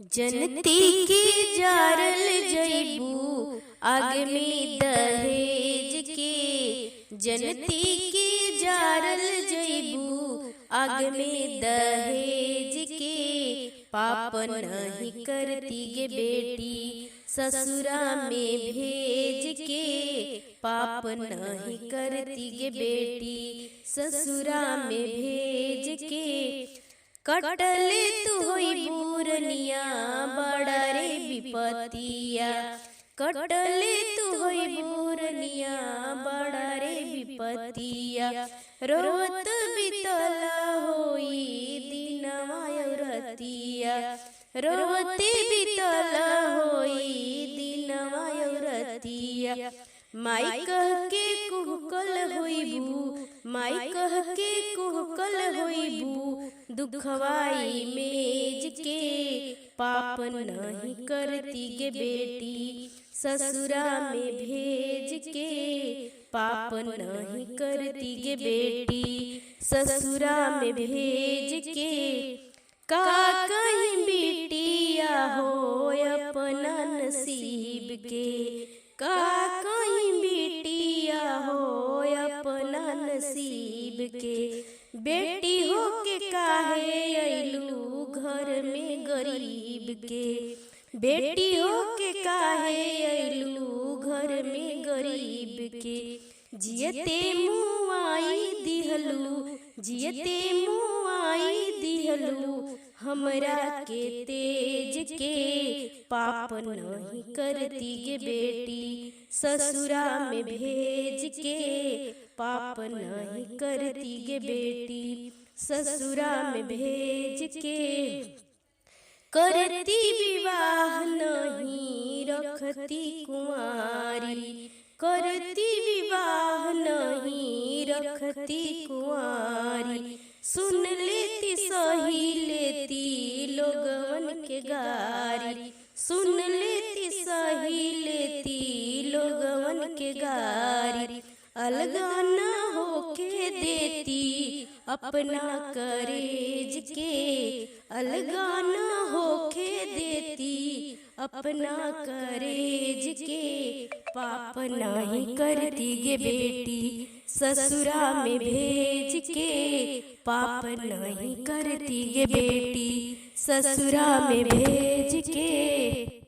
जनती की जारल जईबू आग में दहेज के। जनती की जारल जईबू आग में दहेज के। पाप नहीं करती गे बेटी ससुरा में भेज के। पाप नहीं करती गे बेटी ससुरा में भेज के। कटल तू होई बूरनिया बड़ा रे विपतिया। कटल तू होई बूरनिया बड़ा रे विपतिया। रोत बितला होई दिनवा रतिया। रोत बितला होई दिनवा रतिया। माई कह के कुहकल होइबू। माई कह के कुहकल होइबू दुखवाई मेज के। पाप नहीं करती गे बेटी ससुरा में भेज के। पाप नहीं करती गे बेटी ससुरा में भेज के। का कहीं बिटिया हो अपना नसीब के। का कहीं बिटिया हो अपना नसीब के। बेटी हो के काहे अइलू घर में गरीब के। बेटी हो के काहे अइलू घर में गरीब के। जियते मुआई दिहलू। जियते मुआई दिहलू हमरा के तेज के। पाप नहीं करती गे बेटी ससुरा में भेज के। पाप नहीं करती गे बेटी ससुरा में भेज के। करती विवाह नहीं रखती कुंवारी। करती विवाह नहीं रखती कुंवारी। सुन लेती सही लेती लोगवन के गारी। सुन लेती सही लेती लोगवन के गारी। अलगा न होके देती अपना करेज के। अलगा न होके देती अपना करेज के। पाप नहीं करती गे बेटी ससुरा में भेज के। पाप नहीं करती गे बेटी ससुरा में भेज के।